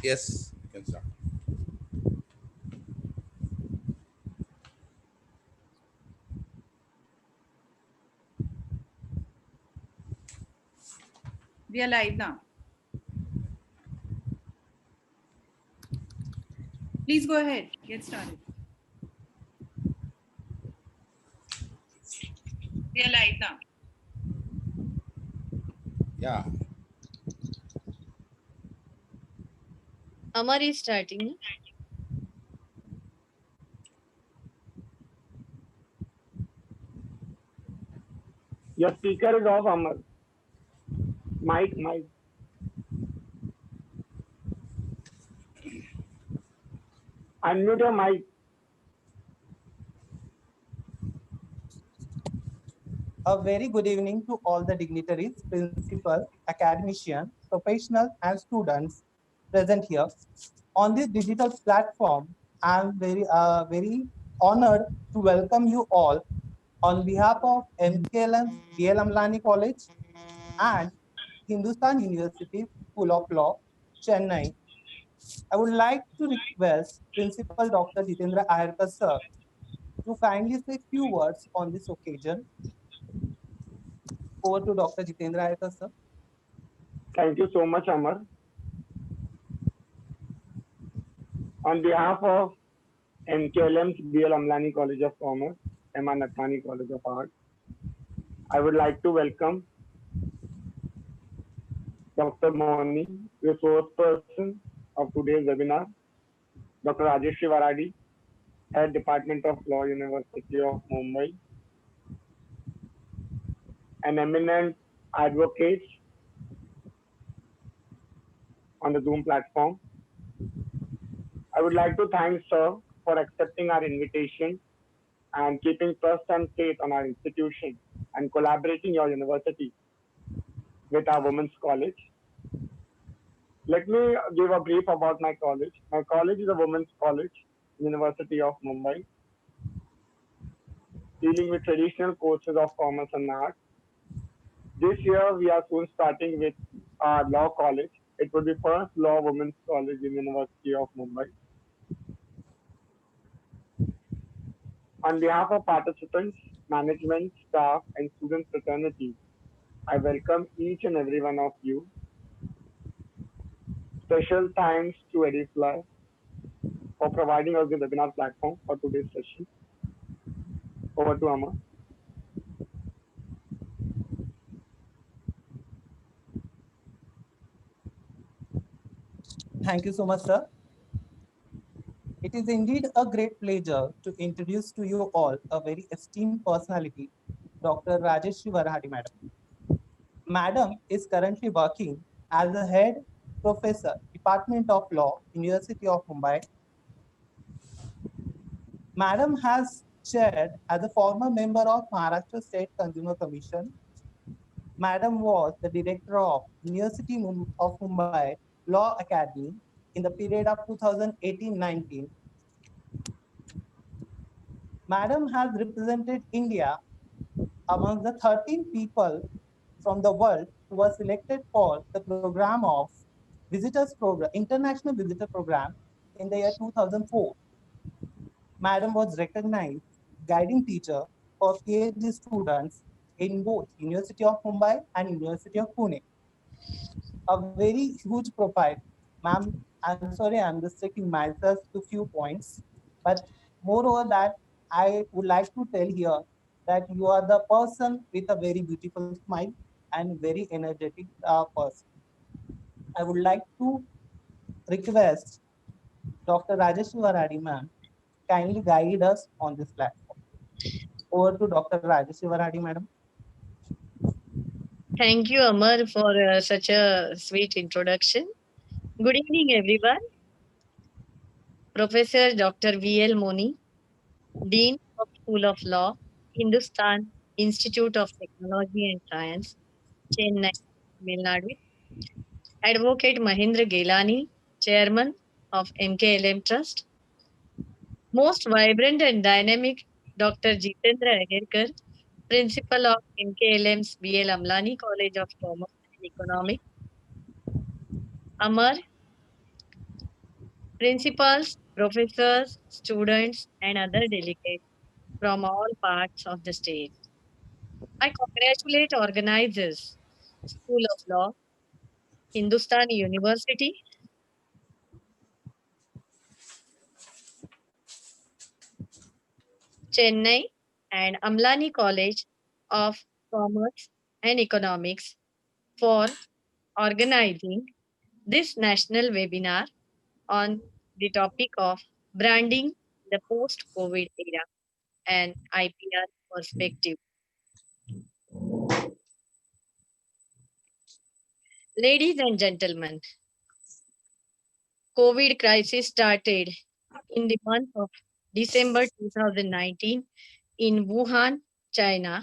Yes, you can start. We are live now. Please go ahead. Get started. We are live now. Yeah, Amar is starting. Your speaker is off, Amar. Mic. Unmute your mic. A very good evening to all the dignitaries, principal, academicians, professionals, and students present here. On this digital platform, I am very honored to welcome you all on behalf of MKLM BL Amlani College and Hindustan University School of Law, Chennai. I would like to request Principal Dr. Jitendra Ayarkar sir to kindly say few words on this occasion. Over to Dr. Jitendra Ayarkar sir. Thank you so much, Amar. On behalf of MKLM's BL Amlani College of Commerce, MR Nathani College of Art, I would like to welcome Dr. Moni, resource person of today's webinar, Dr. Rajesh Varadi, Head Department of Law, University of Mumbai, an eminent advocate on the Zoom platform. I would like to thank Sir for accepting our invitation and keeping trust and faith on our institution and collaborating your university with our women's college. Let me give a brief about my college. My college is a women's college, University of Mumbai, dealing with traditional courses of commerce and art. This year, we are soon starting with our law college. It will be first law women's college in University of Mumbai. On behalf of participants, management, staff, and student fraternity, I welcome each and every one of you. Special thanks to Edifly for providing us the webinar platform for today's session. Over to Amma. Thank you so much, sir. It is indeed a great pleasure to introduce to you all a very esteemed personality, Dr. Rajesh Varhadi, madam. Madam is currently working as a head professor, Department of Law, University of Mumbai. Madam has chaired as a former member of Maharashtra State Consumer Commission. Madam was the director of University of Mumbai Law Academy in the period of 2018-19. Madam has represented India among the 13 people from the world who were selected for the program of Visitors Program, International Visitor Program in the year 2004. Madam was recognized guiding teacher for PhD students in both University of Mumbai and University of Pune. A very huge profile. Ma'am, I'm sorry, I'm restricting myself to few points, but moreover that I would like to tell here that you are the person with a very beautiful smile and very energetic person. I would like to request Dr. Rajesh Varadi ma'am kindly guide us on this platform. Over to Dr. Rajesh Varadi madam. Thank you, Amar, for such a sweet introduction. Good evening, everyone. Professor Dr. V.L. Moni, Dean of School of Law, Hindustan Institute of Technology and Science, Chennai, Tamil Nadu. Advocate Mahendra Gelani, Chairman of MKLM Trust. Most vibrant and dynamic Dr. Jitendra Agarkar, Principal of MKLM's BL Amlani College of Commerce and Economics. Amar, Principals, professors, students, and other delegates from all parts of the state. I congratulate organizers, School of Law, Hindustan University, Chennai, and Amlani College of Commerce and Economics for organizing this national webinar on the topic of branding the post-COVID era and IPR perspective. Ladies and gentlemen, COVID crisis started in the month of December 2019 in Wuhan, China,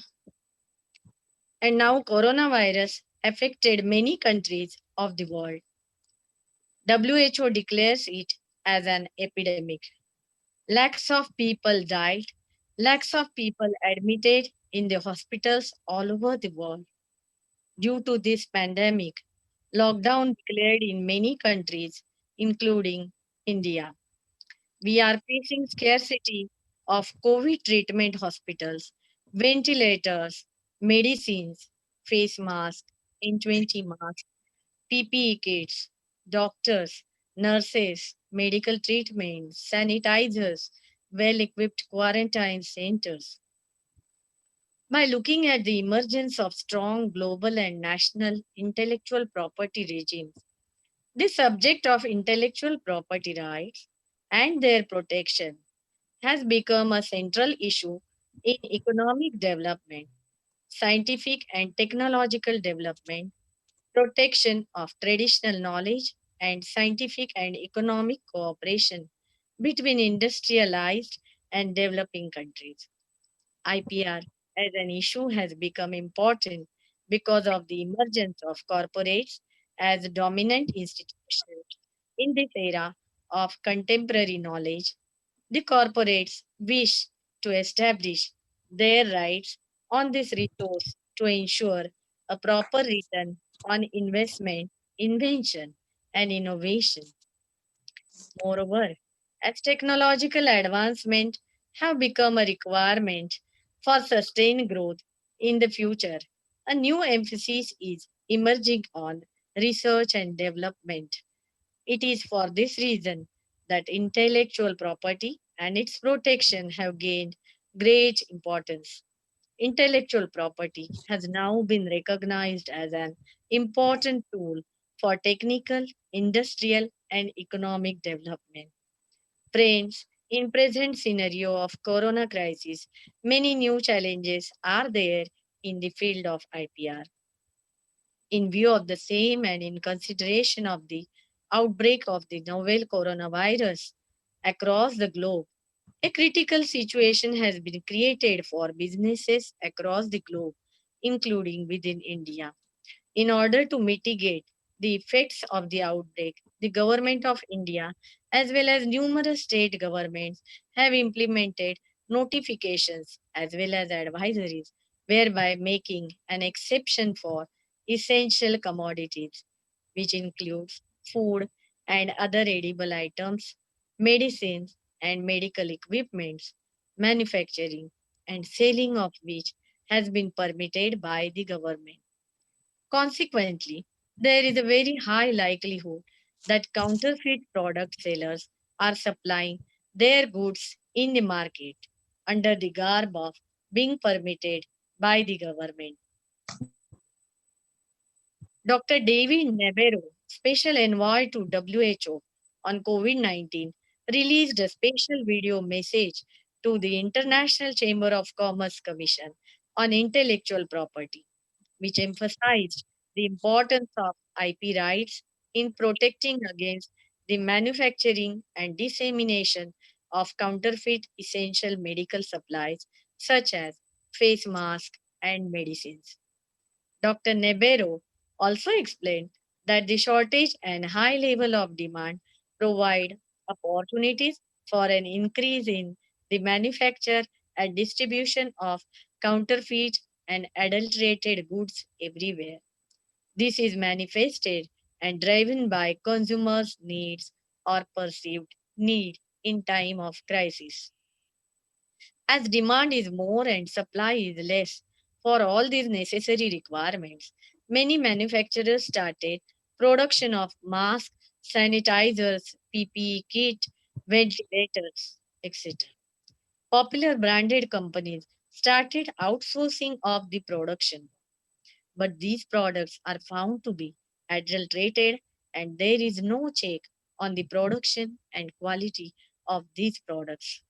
and now coronavirus affected many countries of the world. WHO declares it as an epidemic. Lakhs of people died, lakhs of people admitted in the hospitals all over the world. Due to this pandemic, lockdown declared in many countries, including India. We are facing scarcity of COVID treatment hospitals, ventilators, medicines, face masks, N20 masks, PPE kits, doctors, nurses, medical treatment, sanitizers, well equipped quarantine centers. By looking at the emergence of strong global and national intellectual property regimes, the subject of intellectual property rights and their protection has become a central issue in economic development, scientific and technological development, protection of traditional knowledge, and scientific and economic cooperation between industrialized and developing countries. IPR as an issue has become important because of the emergence of corporates as dominant institutions in this era of contemporary knowledge. The corporates wish to establish their rights on this resource to ensure a proper return on investment, invention, and innovation. Moreover, as technological advancement have become a requirement for sustained growth in the future, a new emphasis is emerging on research and development. It is for this reason that intellectual property and its protection have gained great importance. Intellectual property has now been recognized as an important tool for technical, industrial, and economic development. Friends, in present scenario of corona crisis, many new challenges are there in the field of IPR. In view of the same and in consideration of the outbreak of the novel coronavirus across the globe, a critical situation has been created for businesses across the globe, including within India. In order to mitigate the effects of the outbreak, the Government of India, as well as numerous state governments, have implemented notifications as well as advisories, whereby making an exception for essential commodities, which includes food and other edible items, medicines and medical equipments, manufacturing and selling of which has been permitted by the government. Consequently, there is a very high likelihood that counterfeit product sellers are supplying their goods in the market under the garb of being permitted by the government. Dr. David Nabarro, Special Envoy to WHO on COVID 19, released a special video message to the International Chamber of Commerce Commission on intellectual property, which emphasized the importance of IP rights in protecting against the manufacturing and dissemination of counterfeit essential medical supplies such as face masks and medicines. Dr. Nebero also explained that the shortage and high level of demand provide opportunities for an increase in the manufacture and distribution of counterfeit and adulterated goods everywhere. This is manifested and driven by consumers' needs or perceived need in time of crisis. As demand is more and supply is less for all these necessary requirements, many manufacturers started production of masks, sanitizers, PPE kit, ventilators, etc. Popular branded companies started outsourcing of the production, but these products are found to be adulterated and there is no check on the production and quality of these products.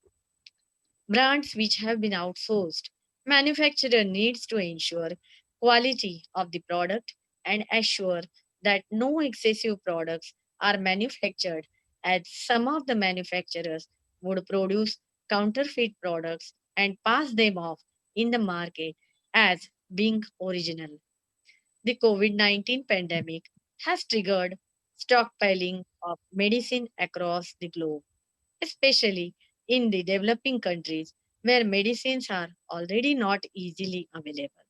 Brands which have been outsourced, manufacturer needs to ensure quality of the product and assure that no excessive products are manufactured, as some of the manufacturers would produce counterfeit products and pass them off in the market as being original. The COVID 19 pandemic has triggered stockpiling of medicine across the globe, especially in the developing countries where medicines are already not easily available.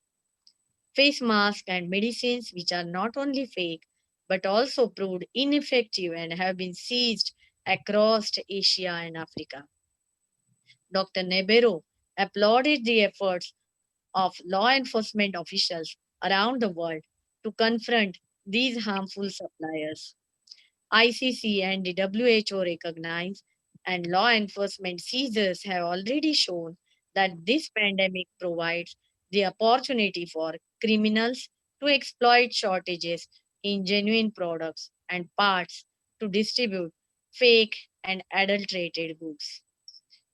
Face masks and medicines, which are not only fake but also proved ineffective and have been seized across Asia and Africa. Dr. Nebero applauded the efforts of law enforcement officials around the world to confront these harmful suppliers. ICC and the WHO recognize, and law enforcement seizures have already shown that this pandemic provides the opportunity for criminals to exploit shortages in genuine products and parts to distribute fake and adulterated goods.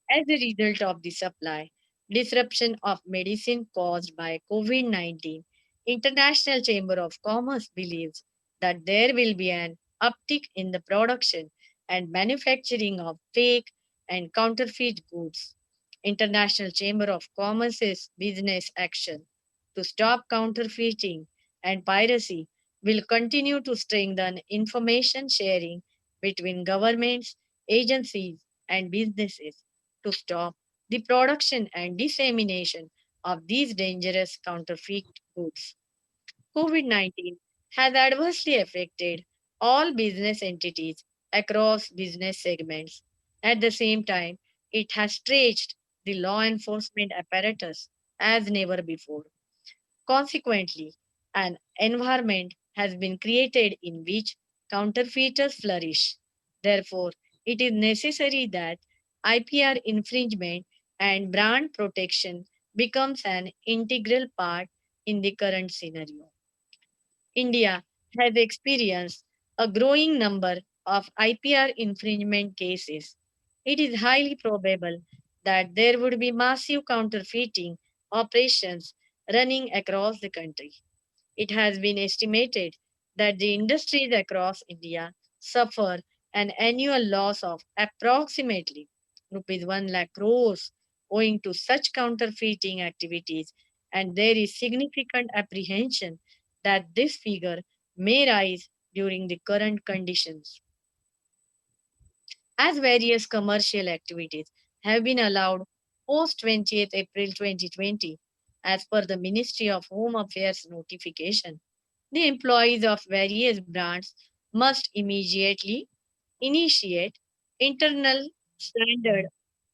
As a result of the supply disruption of medicine caused by COVID 19, International Chamber of Commerce believes that there will be an uptick in the production and manufacturing of fake and counterfeit goods. International Chamber of Commerce's business action to stop counterfeiting and piracy will continue to strengthen information sharing between governments, agencies, and businesses to stop the production and dissemination of these dangerous counterfeit goods. COVID 19 has adversely affected all business entities across business segments. At the same time, it has stretched the law enforcement apparatus as never before. Consequently, an environment has been created in which counterfeiters flourish. Therefore, it is necessary that IPR infringement and brand protection becomes an integral part in the current scenario. India has experienced a growing number of IPR infringement cases. It is highly probable that there would be massive counterfeiting operations running across the country. It has been estimated that the industries across India suffer an annual loss of approximately rupees 1 lakh crores owing to such counterfeiting activities, and there is significant apprehension that this figure may rise during the current conditions. As various commercial activities have been allowed post 20th April 2020, as per the Ministry of Home Affairs notification, the employees of various brands must immediately initiate internal standard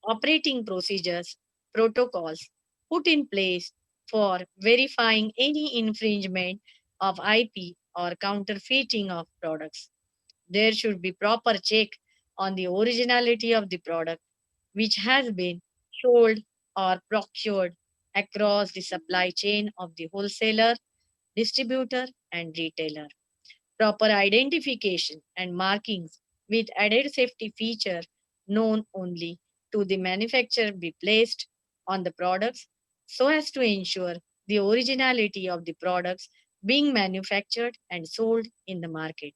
operating procedures, protocols put in place for verifying any infringement of IP or counterfeiting of products. There should be proper check on the originality of the product which has been sold or procured across the supply chain of the wholesaler, distributor, and retailer. Proper identification and markings with added safety feature known only to the manufacturer be placed on the products so as to ensure the originality of the products being manufactured and sold in the market.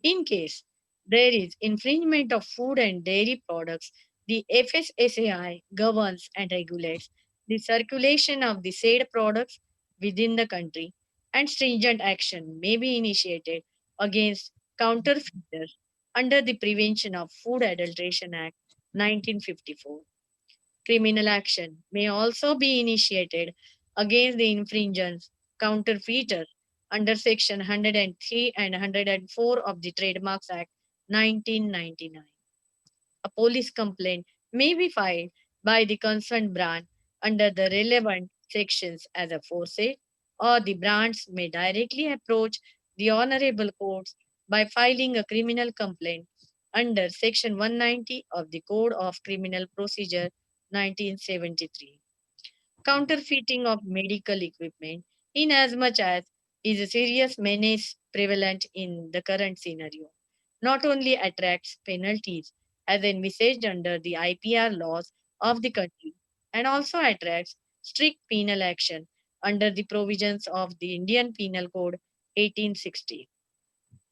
In case there is infringement of food and dairy products, the FSSAI governs and regulates the circulation of the said products within the country, and stringent action may be initiated against counterfeiters under the Prevention of Food Adulteration Act 1954. Criminal action may also be initiated against the infringers, counterfeiters under Section 103 and 104 of the Trademarks Act 1999. A police complaint may be filed by the concerned brand under the relevant sections as aforesaid, or the brands may directly approach the honorable courts by filing a criminal complaint under Section 190 of the Code of Criminal Procedure 1973. Counterfeiting of medical equipment, inasmuch as is a serious menace prevalent in the current scenario, not only attracts penalties as envisaged under the IPR laws of the country, and also attracts strict penal action under the provisions of the Indian Penal Code 1860.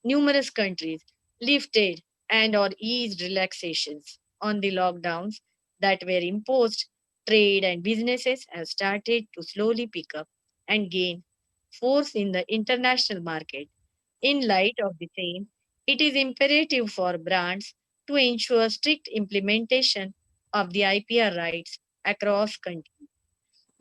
Numerous countries lifted and or eased relaxations on the lockdowns that were imposed. Trade and businesses have started to slowly pick up and gain force in the international market. In light of the same, it is imperative for brands to ensure strict implementation of the IPR rights across countries.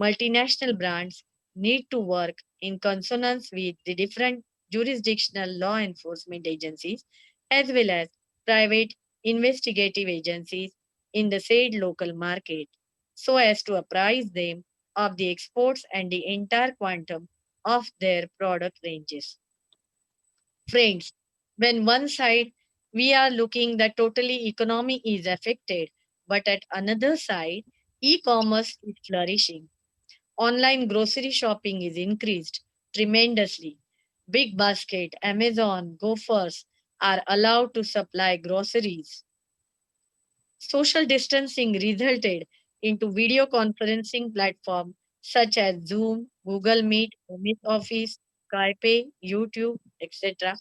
Multinational brands need to work in consonance with the different jurisdictional law enforcement agencies as well as private investigative agencies in the said local market so as to apprise them of the exports and the entire quantum of their product ranges. Friends, when one side we are looking that totally economy is affected, but at another side, e-commerce is flourishing. Online grocery shopping is increased tremendously. Big Basket, Amazon, Gophers are allowed to supply groceries. Social distancing resulted into video conferencing platforms such as Zoom, Google Meet, MS Office, Skype, YouTube, etc.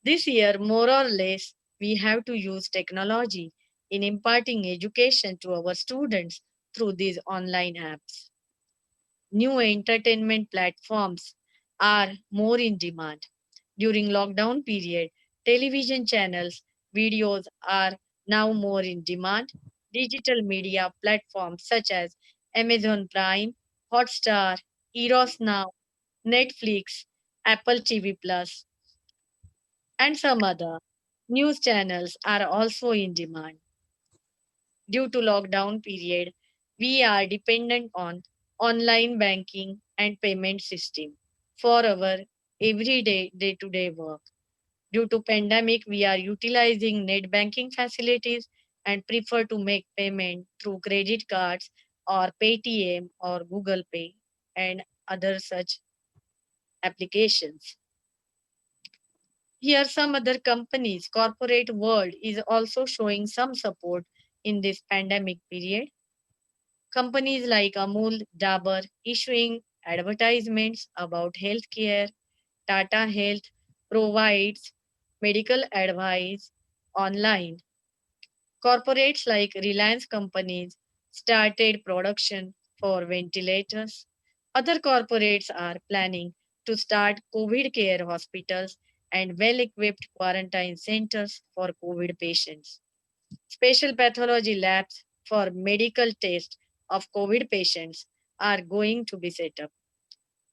This year, more or less, we have to use technology in imparting education to our students through these online apps. New entertainment platforms are more in demand. During lockdown period, television channels, videos are now more in demand. Digital media platforms such as Amazon Prime, Hotstar, Eros Now, Netflix, Apple TV Plus, and some other news channels are also in demand. Due to lockdown period, we are dependent on online banking and payment system for our everyday day-to-day work. Due to pandemic, we are utilizing net banking facilities and prefer to make payment through credit cards or Paytm or Google Pay and other such applications. Here, some other companies, corporate world is also showing some support in this pandemic period. Companies like Amul, Dabur issuing advertisements about healthcare. Tata Health provides medical advice online. Corporates like Reliance companies started production for ventilators. Other corporates are planning to start COVID care hospitals and well equipped quarantine centers for COVID patients. Special pathology labs for medical tests of COVID patients are going to be set up.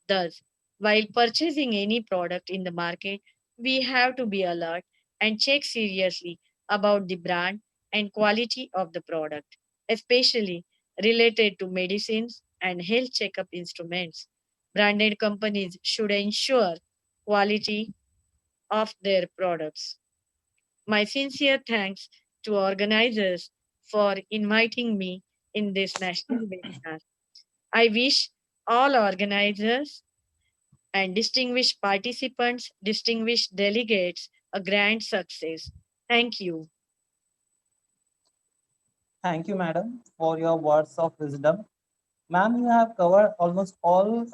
Thus, while purchasing any product in the market, we have to be alert and check seriously about the brand and quality of the product, especially related to medicines and health checkup instruments. Branded companies should ensure quality of their products. My sincere thanks to organizers for inviting me in this national webinar. I wish all organizers and distinguished participants, distinguished delegates, a grand success. Thank you. Thank you, madam, for your words of wisdom. Ma'am, you have covered almost all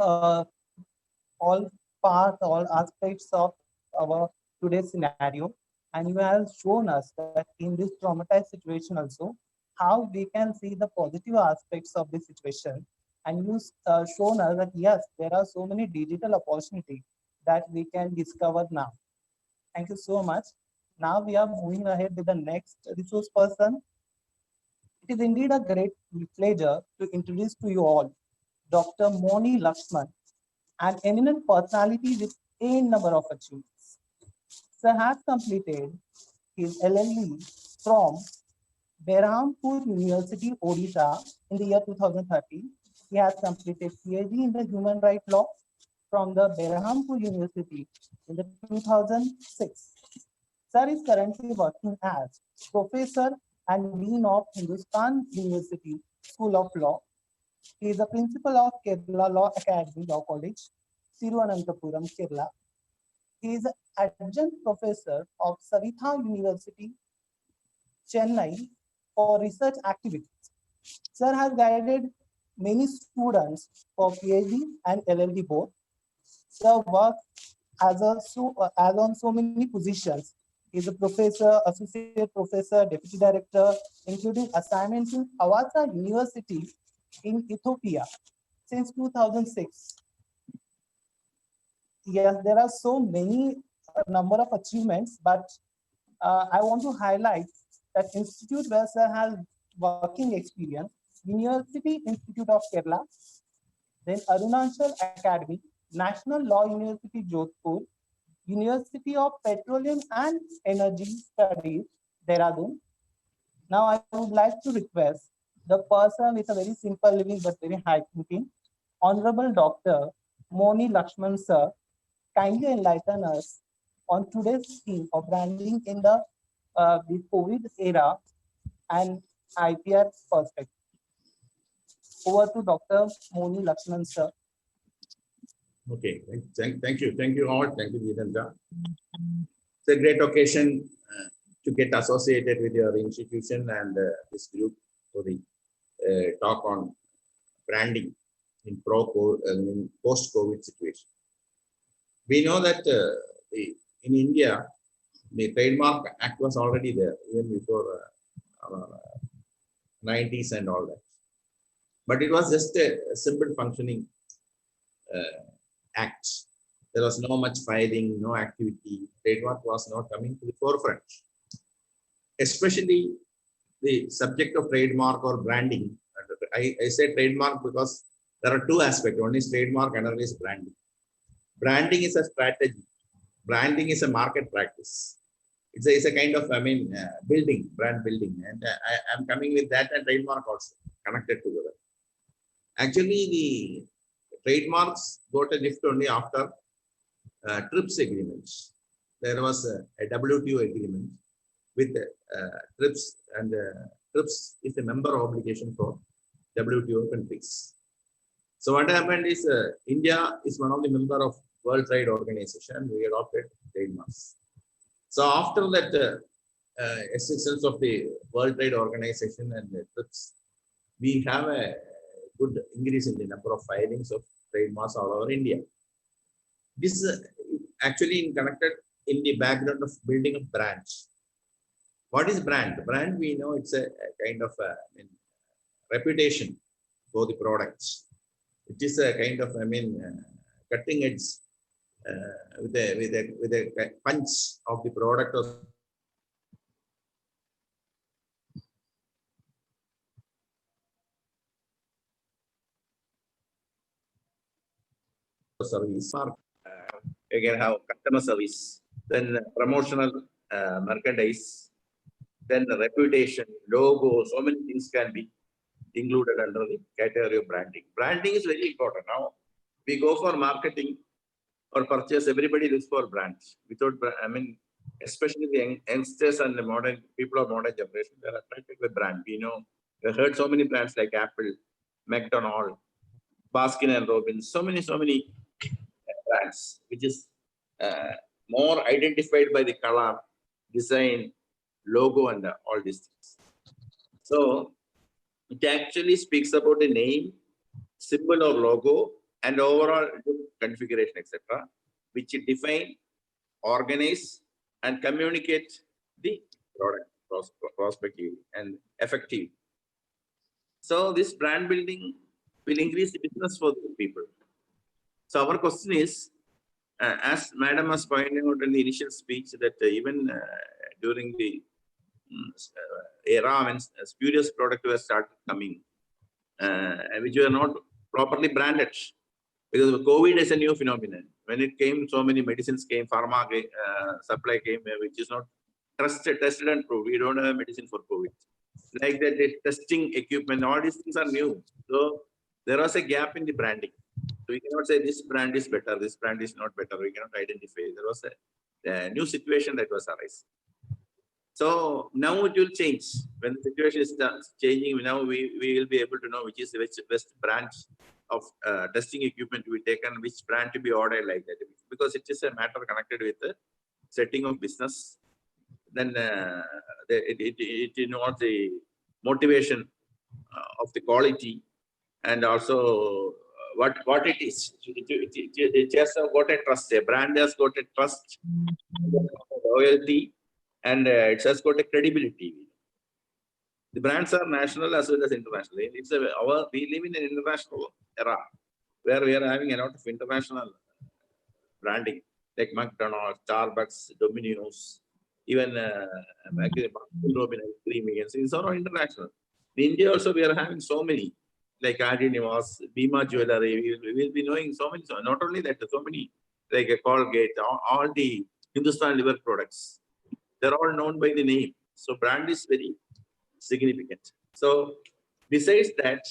parts, all aspects of our today's scenario, and you have shown us that in this traumatized situation also, how we can see the positive aspects of this situation, and you shown us that yes, there are so many digital opportunities that we can discover now. Thank you so much. Now we are moving ahead with the next resource person. It is indeed a great pleasure to introduce to you all Dr. Moni Lakshman, an eminent personality with a number of achievements. Sir has completed his LLB from Berhampur University, Odisha in the year 2013. He has completed PhD in the Human Rights Law from the Berhampur University in the 2006. Sir is currently working as Professor and Dean of Hindustan University School of Law. He is the Principal of Kerala Law Academy Law College, Thiruvananthapuram, Kerala. He is Adjunct Professor of Savitha University, Chennai for research activities. Sir has guided many students for PhD and LLD both. Sir works as on so many positions. He is a professor, associate professor, deputy director, including assignments in Awasa University in Ethiopia since 2006. Yes, there are so many number of achievements, but I want to highlight that institute where Sir has working experience, University Institute of Kerala, then Arunachal Academy, National Law University Jodhpur, University of Petroleum and Energy Studies, Dehradun. Now I would like to request the person with a very simple living but very high thinking, Honorable Dr. Moni Lakshman Sir, kindly enlighten us on today's theme of branding in the COVID era and IPR perspective. Over to Dr. Moni Lakshman Sir. Okay, thank you all. Thank you, Vidanta. It's a great occasion to get associated with your institution and this group for the talk on branding in post-COVID situation. We know that in India, the Trademark Act was already there even before 90s and all that. But it was just a simple functioning act. There was no much filing, no activity. Trademark was not coming to the forefront. Especially the subject of trademark or branding. I say trademark because there are two aspects. One is trademark, another is branding. Branding is a strategy. Branding is a market practice. It's a kind of, building, brand building. And I'm coming with that and trademark also connected together. Actually, the trademarks got a lift only after TRIPS agreements. There was a WTO agreement with TRIPS, and TRIPS is a member obligation for WTO countries. So what happened is India is one of the member of World Trade Organization. We adopted trademarks. So after that existence of the World Trade Organization and the TRIPS, we have a good increase in the number of filings of trademarks all over India. This is actually connected in the background of building a brand. What is brand? Brand, we know it's a kind of reputation for the products. It is a kind of, cutting edge with a punch of the product or service. Again, have customer service, then promotional merchandise, then the reputation, logo, so many things can be included under the category of branding. Branding is very important. Now, we go for marketing or purchase, everybody looks for brands. Without, especially the youngsters and the modern people of modern generation, they are attracted with brand. We know, we heard so many brands like Apple, McDonald's, Baskin and Robbins, so many brands, which is more identified by the color, design, logo, and all these things. So it actually speaks about the name, symbol or logo, and overall configuration, etc., which define, organize, and communicate the product prospectively and effectively. So this brand building will increase the business for the people. So our question is, as Madam has pointed out in the initial speech, that even during the era when spurious products were started coming, which were not properly branded, because COVID is a new phenomenon. When it came, so many medicines came, pharma supply came, which is not trusted, tested and proved. We don't have medicine for COVID. Like that, the testing equipment, all these things are new. So there was a gap in the branding. So we cannot say this brand is better, this brand is not better. We cannot identify. There was a new situation that was arising. So now it will change. When the situation is changing, now we will be able to know which is the best branch of testing equipment to be taken, which brand to be ordered like that. Because it is a matter connected with the setting of business. Then it involves the motivation of the quality and also what it is. It just got a trust. A brand has got a trust, loyalty, and it has got a credibility. The brands are national as well as international. It's we live in an international era where we are having a lot of international branding like McDonald's, Starbucks, Domino's, even Robin ice cream. It's all international. In India also we are having so many like Adi Nivas, Bima Jewelry. We will be knowing so many. So not only that, so many like a Colgate, all the Hindustan liver products. They're all known by the name. So brand is very significant. So besides that,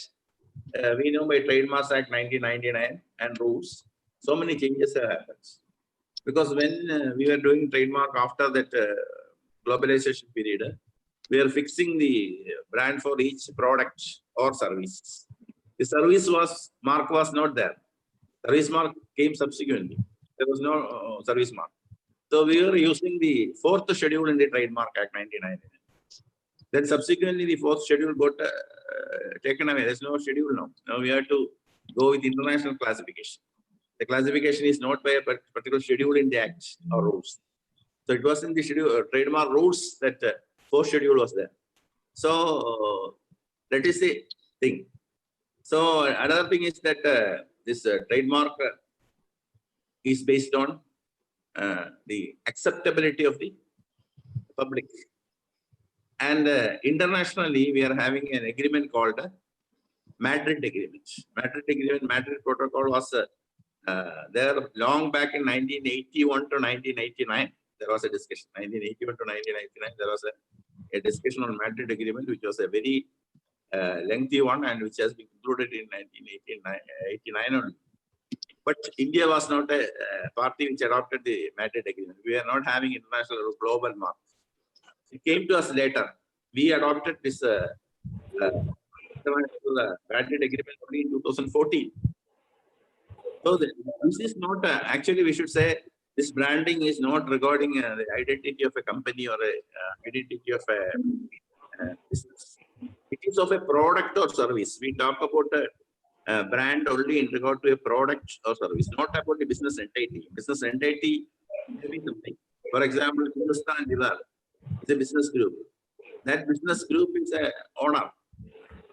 we know by Trademarks Act 1999 and rules, so many changes have happened. Because when we were doing trademark after that globalization period, we are fixing the brand for each product or service. The service mark was not there. Service mark came subsequently. There was no service mark. So we were using the 4th schedule in the Trademark Act 1999. Then subsequently the 4th schedule got taken away. There's no schedule now. Now we have to go with international classification. The classification is not by a particular schedule in the Act or rules. So it was in the schedule, trademark rules that 4th schedule was there. So that is the thing. So another thing is that this trademark is based on the acceptability of the public. And internationally, we are having an agreement called Madrid Agreement. Madrid Protocol was there long back in 1981 to 1989. There was a discussion. 1981 to 1999, there was a discussion on Madrid Agreement, which was a very lengthy one and which has been concluded in 1989 only. But India was not a party which adopted the Madrid Agreement. We are not having international or global mark. It came to us later. We adopted this international Madrid Agreement only in 2014. So this is not actually we should say this branding is not regarding the identity of a company or a identity of a business. It is of a product or service. We talk about a brand only in regard to a product or service, not about the business entity. Business entity may be something. For example, Hindustan Liver is a business group. That business group is a owner.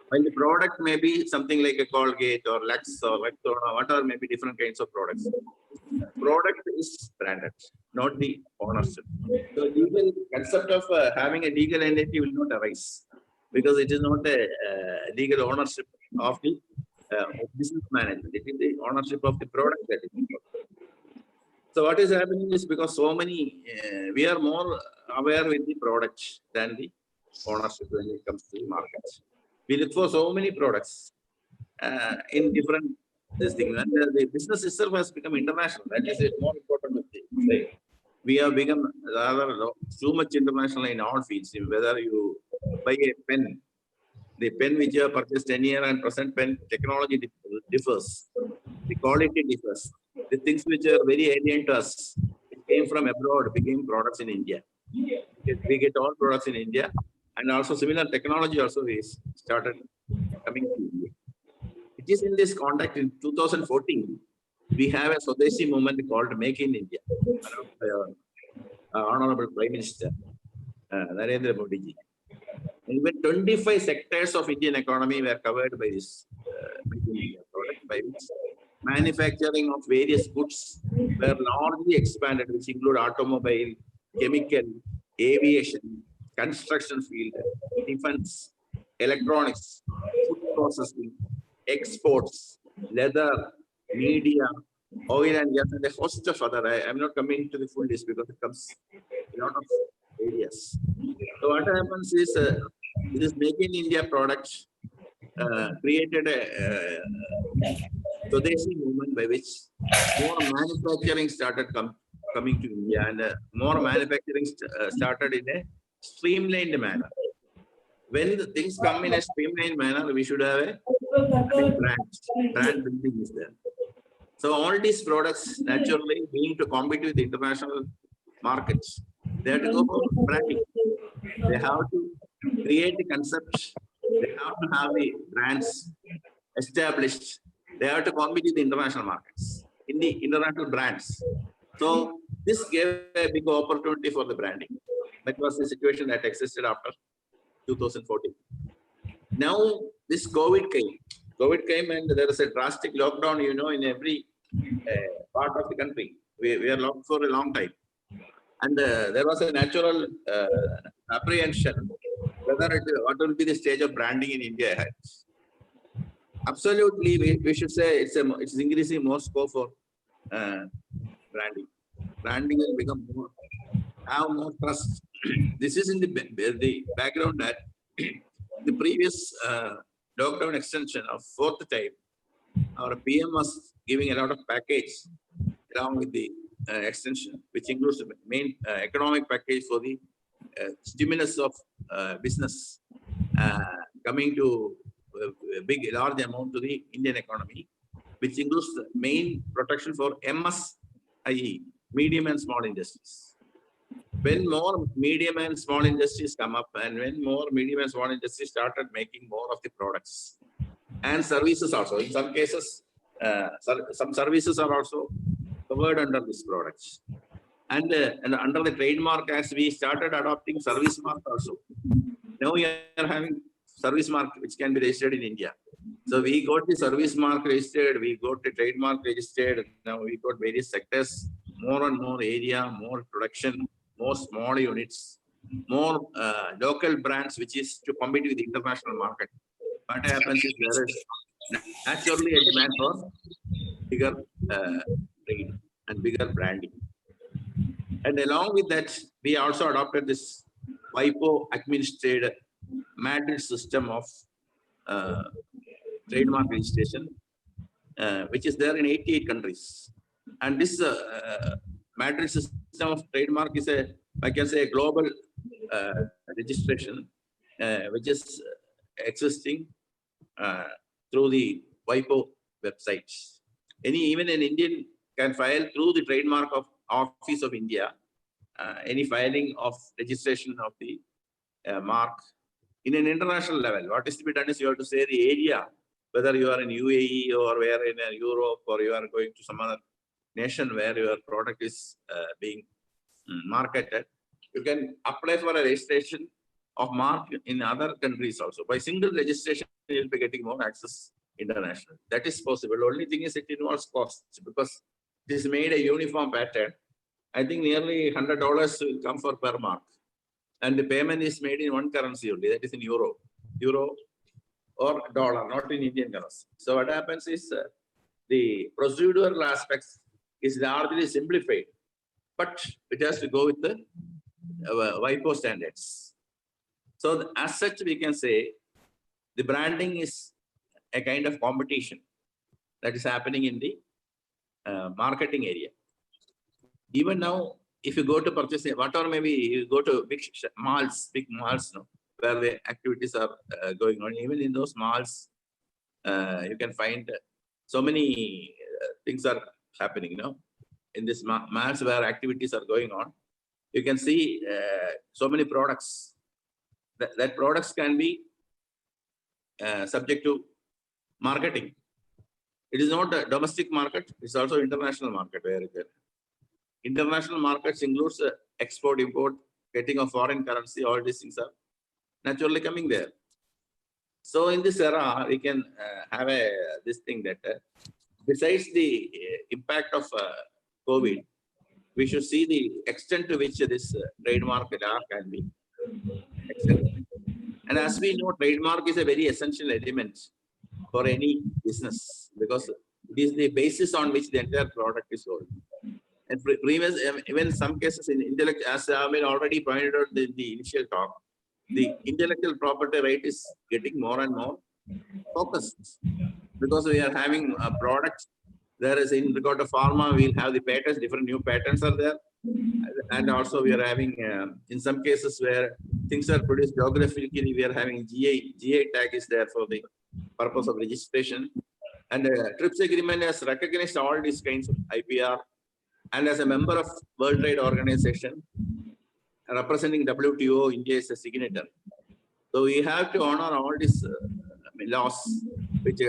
While the product may be something like a Colgate or Lux or Rexona, whatever may be different kinds of products. Product is branded, not the ownership. So legal concept of having a legal entity will not arise because it is not a legal ownership of the business management. It is the ownership of the product that is important. So what is happening is because so many, we are more aware with the product than the ownership when it comes to the market. We look for so many products in different this thing. And the business itself has become international. That is a more important thing. We have become rather too much international in all fields. Whether you buy a pen, the pen which you have purchased 10 years and present pen technology differs. The quality differs. The things which are very alien to us, it came from abroad, became products in India. We get all products in India. And also similar technology also is started coming to India. It is in this context in 2014, we have a Swadeshi movement called Make in India. Honorable Prime Minister Narendra Modi ji. Even 25 sectors of Indian economy were covered by this Make in India product, by which manufacturing of various goods were largely expanded, which include automobile, chemical, aviation, construction field, defense, electronics, food processing, exports, leather, media, oil and gas, and a host of other. I am not coming to the full list because it comes a lot of areas. So what happens is this Make in India product created a Swadeshi movement by which more manufacturing started coming to India, and more manufacturing started in a streamlined manner. When the things come in a streamlined manner, we should have a brand building is there. So all these products naturally being to compete with international markets, they have to go for branding. They have to create the concept. They have to have the brands established. They have to compete with the international markets in the international brands. So this gave a big opportunity for the branding. That was the situation that existed after 2014. Now this COVID came and there is a drastic lockdown, you know, in every part of the country. We are locked for a long time. And there was a natural apprehension whether what will be the stage of branding in India ahead. Absolutely, we should say it's increasing more scope for branding. Branding will become more, have more trust. This is in the background that the previous lockdown extension of fourth time, our PM was giving a lot of package along with the extension, which includes the main economic package for the stimulus of business coming to a large amount to the Indian economy, which includes the main protection for MSIE, medium and small industries. When more medium and small industries come up, and when more medium and small industries started making more of the products and services also, in some cases, some services are also covered under these products. And under the trademark, as we started adopting service mark also, now we are having service mark which can be registered in India. So we got the service mark registered, we got the trademark registered. Now we got various sectors, more and more area, more production, more small units, more local brands, which is to compete with the international market. What happens is there is naturally a demand for bigger trade and bigger branding. And along with that, we also adopted this WIPO administered matrix system of trademark registration, which is there in 88 countries. And this matrix system of trademark is I can say, a global registration, which is existing through the WIPO websites. Even an Indian can file through the trademark of Office of India, any filing of registration of the mark in an international level. What is to be done is you have to say the area, whether you are in UAE or where in Europe, or you are going to some other nation where your product is being marketed. You can apply for a registration of mark in other countries also. By single registration, you will be getting more access international. That is possible. Only thing is it involves costs, because it is made a uniform pattern. I think nearly $100 will come for per mark. And the payment is made in one currency only, that is in euro or dollar, not in Indian currency. So what happens is the procedural aspects is largely simplified, but it has to go with the WIPO standards. So as such, we can say the branding is a kind of competition that is happening in the marketing area. Even now, if you go to purchase, whatever maybe you go to big malls, no, where the activities are going on, even in those malls, you can find so many things are happening, you know, in this malls where activities are going on. You can see so many products. That products can be subject to marketing. It is not a domestic market, it's also international market where it is. International markets includes export, import, getting of foreign currency, all these things are naturally coming there. So in this era, we can have this thing that besides the impact of COVID, we should see the extent to which this trademark can be extended. And as we know, trademark is a very essential element for any business, because it is the basis on which the entire product is sold. And previous, even some cases in intellect, as I mean already pointed out in the initial talk, the intellectual property right is getting more and more focused because we are having a product. There is in regard to pharma, we'll have the patents, different new patents are there. And also we are having, in some cases where things are produced geographically, we are having GI tag is there for the purpose of registration. And the TRIPS agreement has recognized all these kinds of IPR. And as a member of World Trade Organization, representing WTO, India is a signatory. So we have to honor all these laws which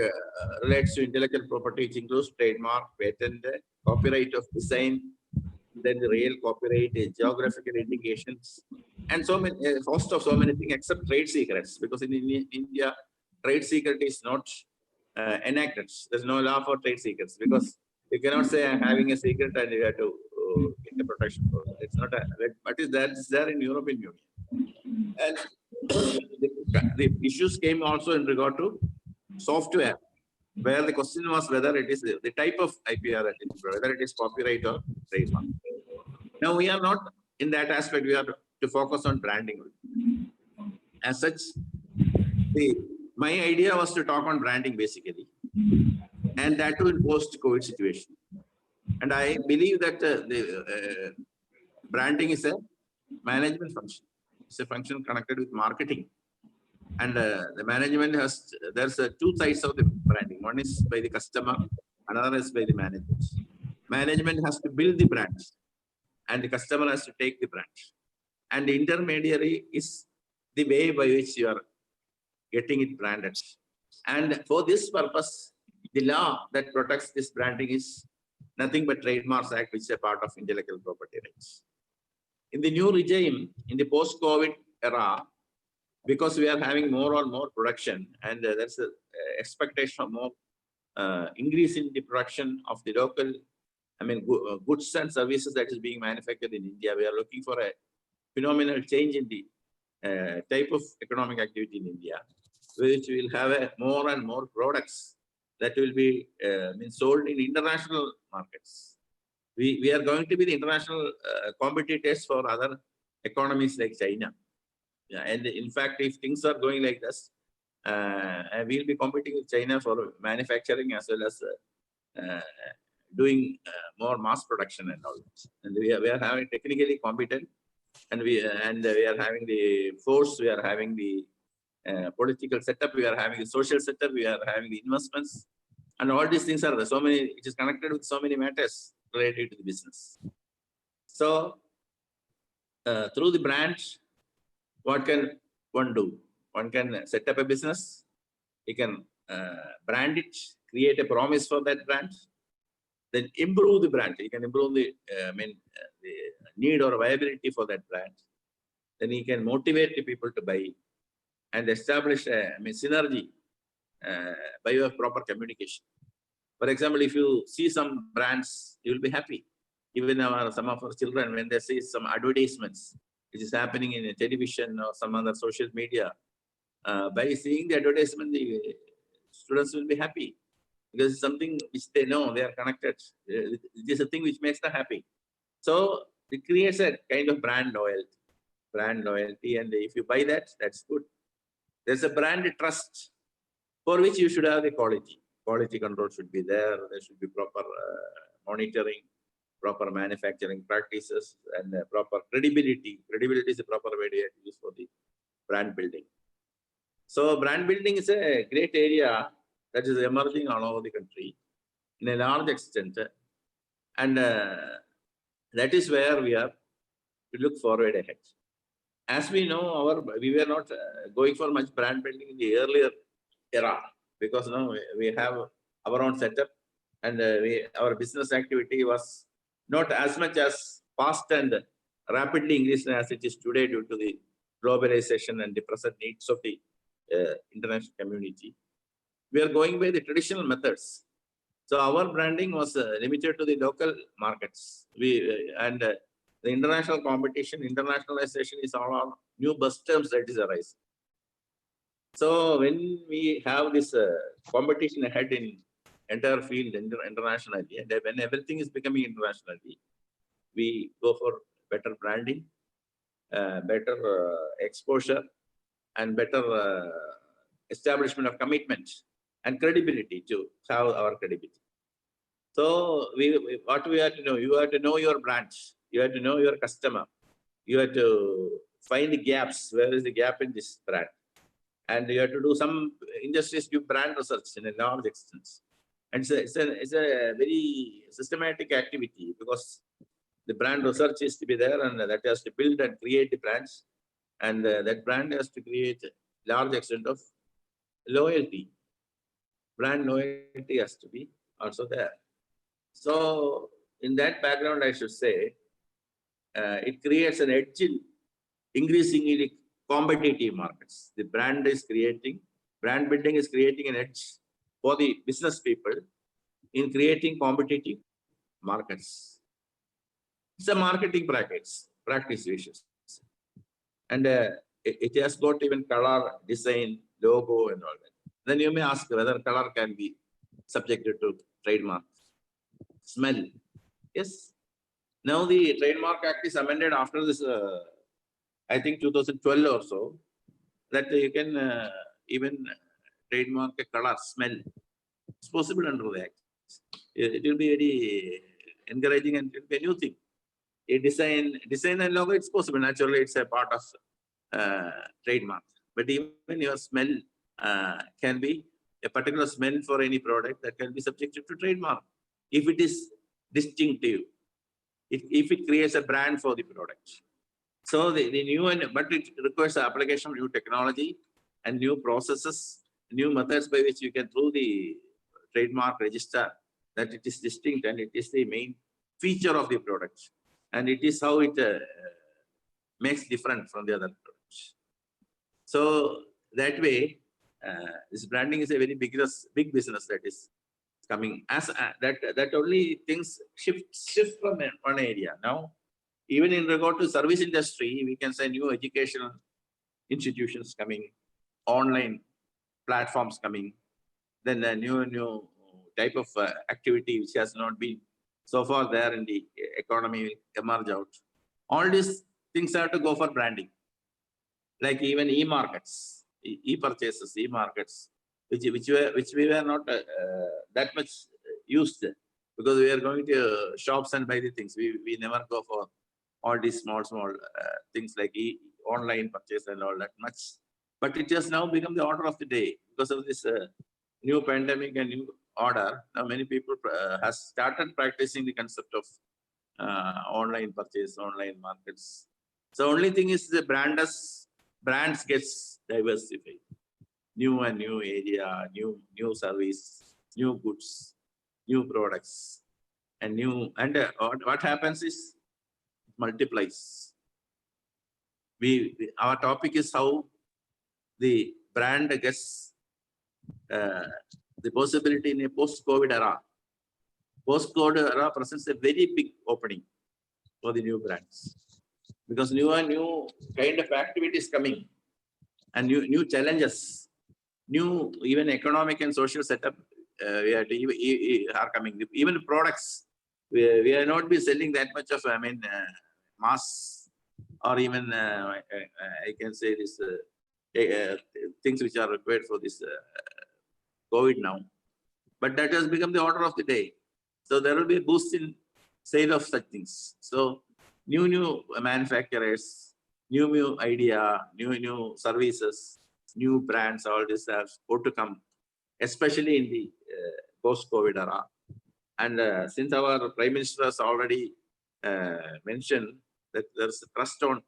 relates to intellectual property, which includes trademark, patent, copyright of design, then the real copyright, geographical indications, and so many, host of so many things except trade secrets, because in India, trade secret is not enacted. There's no law for trade secrets because you cannot say I'm having a secret and you have to get the protection for it. It's not a, but is that's there in European Union. And the issues came also in regard to software, where the question was whether it is the type of IPR that is, whether it is copyright or trademark. Now we are not in that aspect. We are to focus on branding. As such, my idea was to talk on branding basically, and that too in post-COVID situation. And I believe that branding is a management function. It's a function connected with marketing. And the management has, there's two sides of the branding. One is by the customer, another is by the management. Management has to build the brand, and the customer has to take the brand. And the intermediary is the way by which you are getting it branded. And for this purpose, the law that protects this branding is nothing but Trademarks Act, which is a part of intellectual property rights. In the new regime, in the post-COVID era, because we are having more and more production, and there's an expectation of more increase in the production of the local, goods and services that is being manufactured in India. We are looking for a phenomenal change in the type of economic activity in India, which will have more and more products that will be sold in international markets. We are going to be the international competitors for other economies like China. Yeah, and in fact, if things are going like this, we'll be competing with China for manufacturing as well as doing more mass production and all that. And we are having technically competent, and we are having the force, we are having the political setup, we are having the social setup, we are having the investments, and all these things are so many. It is connected with so many matters related to the business. So through the branch, what can one do? One can set up a business. He can brand it, create a promise for that brand, then improve the brand. He can improve the the need or viability for that brand. Then he can motivate the people to buy and establish a synergy by way of proper communication. For example, if you see some brands, you will be happy. Even some of our children, when they see some advertisements, which is happening in a television or some other social media, by seeing the advertisement, the students will be happy because it's something which they know, they are connected. It is a thing which makes them happy. So it creates a kind of brand loyalty. And if you buy that, that's good. There's a brand trust for which you should have the quality. Quality control should be there. There should be proper monitoring, proper manufacturing practices, and proper credibility. Credibility is the proper way to use for the brand building. So brand building is a great area that is emerging all over the country in a large extent. And that is where we are to look forward ahead. As we know, we were not going for much brand building in the earlier era, because now we have our own setup, and our business activity was not as much as fast and rapidly increasing as it is today due to the globalization and the present needs of the international community. We are going by the traditional methods. So our branding was limited to the local markets. And the international competition, internationalization is all our new buzz terms that is arising. So when we have this competition ahead in entire field internationally, and when everything is becoming internationally, we go for better branding, better exposure, and better establishment of commitment and credibility to have our credibility. So what we have to know, you have to know your branch, you have to know your customer, you have to find the gaps, where is the gap in this brand. And you have to do some industries do brand research in a large extent. And it's a very systematic activity because the brand research is to be there and that has to build and create the brands. And that brand has to create large extent of loyalty. Brand loyalty has to be also there. So in that background, I should say, it creates an edge in increasingly competitive markets. The brand building is creating an edge for the business people in creating competitive markets. It's a marketing practice issues. And it has got even color, design, logo and all that. Then you may ask whether color can be subjected to trademark. Smell. Yes. Now the Trademark Act is amended after this, I think 2012 or so, that you can even trademark a color, smell. It's possible under the Act. It will be very encouraging and it will be a new thing. A design and logo, it's possible. Naturally, it's a part of trademark. But even your smell can be a particular smell for any product that can be subjected to trademark if it is distinctive, if it creates a brand for the product. So the new but it requires the application of new technology and new processes, new methods by which you can through the trademark register that it is distinct and it is the main feature of the product. And it is how it makes different from the other products. So that way, this branding is a very big business that is coming. As that only things shift from one area. Now, even in regard to service industry, we can say new educational institutions coming, online platforms coming, then a new type of activity which has not been so far there in the economy will emerge out. All these things have to go for branding. Like even e-markets, e-purchases, e-markets, which we were not that much used because we are going to shops and buy the things. We never go for all these small things like online purchase and all that much. But it has now become the order of the day because of this new pandemic and new order. Now many people has started practicing the concept of online purchase, online markets. So only thing is the brands gets diversified. New area, new service, new goods, new products, and what happens is multiplies. Our topic is how the brand gets the possibility in a post-COVID era. Post-COVID era presents a very big opening for the new brands because new kind of activities coming and new challenges, new even economic and social setup are coming. Even products, we are not be selling that much of mass or even I can say this things which are required for this COVID now. But that has become the order of the day. So there will be a boost in sale of such things. So new manufacturers, new idea, new services, new brands, all this has got to come, especially in the post-COVID era. And since our Prime Minister has already mentioned that there's a trust on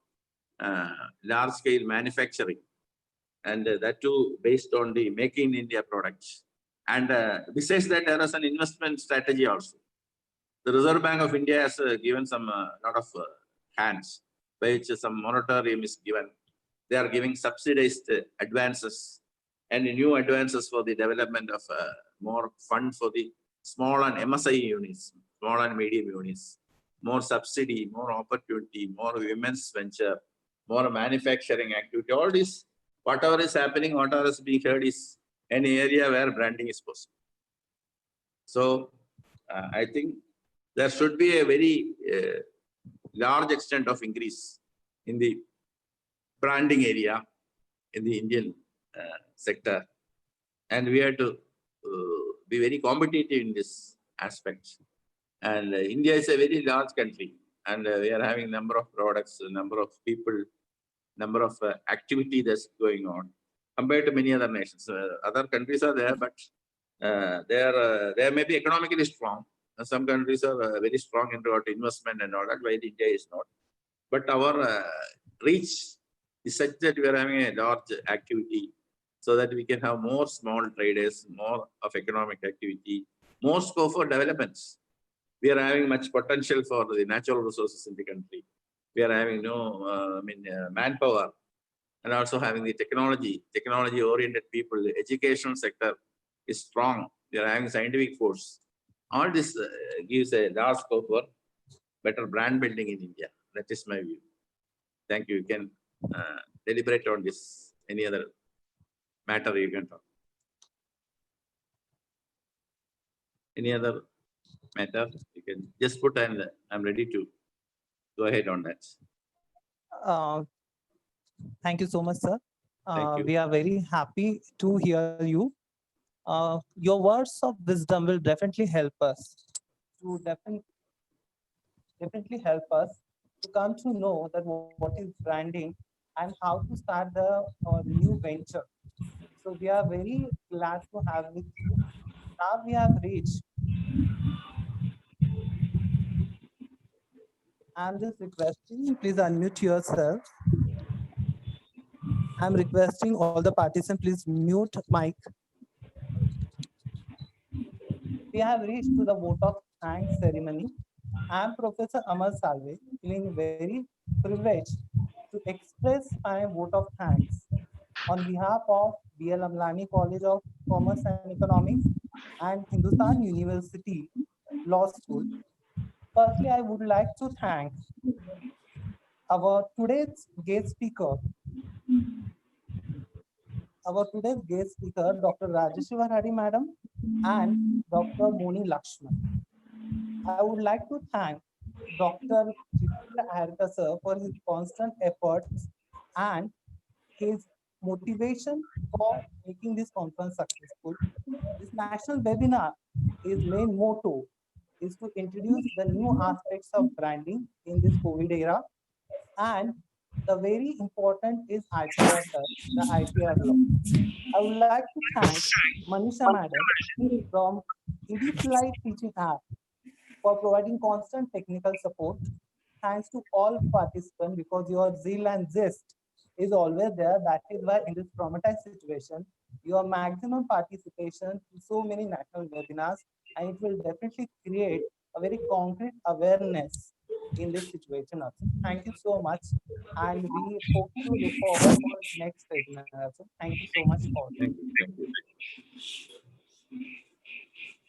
large-scale manufacturing, and that too based on the Make in India products. And besides that, there is an investment strategy also. The Reserve Bank of India has given some lot of hands, by which some moratorium is given. They are giving subsidized advances and new advances for the development of more fund for the small and MSI units, small and medium units, more subsidy, more opportunity, more women's venture, more manufacturing activity. All this, whatever is happening, whatever is being heard is an area where branding is possible. So I think there should be a very large extent of increase in the branding area in the Indian sector. And we have to be very competitive in this aspect. And India is a very large country, and we are having number of products, number of people, number of activity that's going on compared to many other nations. Other countries are there, but they may be economically strong. Some countries are very strong in regard to investment and all that, while India is not. But our reach is such that we are having a large activity, so that we can have more small traders, more of economic activity, more scope for developments. We are having much potential for the natural resources in the country. We are having manpower, and also having the technology-oriented people. The education sector is strong. We are having scientific force. All this gives a large scope for better brand building in India. That is my view. Thank you. You can deliberate on this. Any other matter you can talk. Any other matter you can just put, and I'm ready to go ahead on that. Thank you so much, sir. Thank you. We are very happy to hear you. Your words of wisdom will definitely help us to definitely help us to come to know that what is branding and how to start the new venture. So we are very glad to have with you. Now we have reached. I'm just requesting, please unmute yourself. I'm requesting all the participants, please mute mic. We have reached to the vote of thanks ceremony. I'm Professor Amar Salve, feeling very privileged to express my vote of thanks on behalf of B.L. Amlani College of Commerce and Economics and Hindustan University Law School. Firstly, I would like to thank our today's guest speaker, Dr. Rajesh Madam and Dr. Moni Lakshman. I would like to thank Dr. Jitendra Aharkar sir for his constant efforts and his motivation for making this conference successful. This national webinar, his main motto is to introduce the new aspects of branding in this COVID era. And the very important is IPR, sir, the IPR law. I would like to thank Manisha Madam from ED Flight Teaching App for providing constant technical support. Thanks to all participants, because your zeal and zest is always there. That is why in this traumatized situation, your maximum participation in so many national webinars, and it will definitely create a very concrete awareness in this situation also. Thank you so much. And we hope to look forward for next webinar also. Thank you so much for Thank you. Thank you.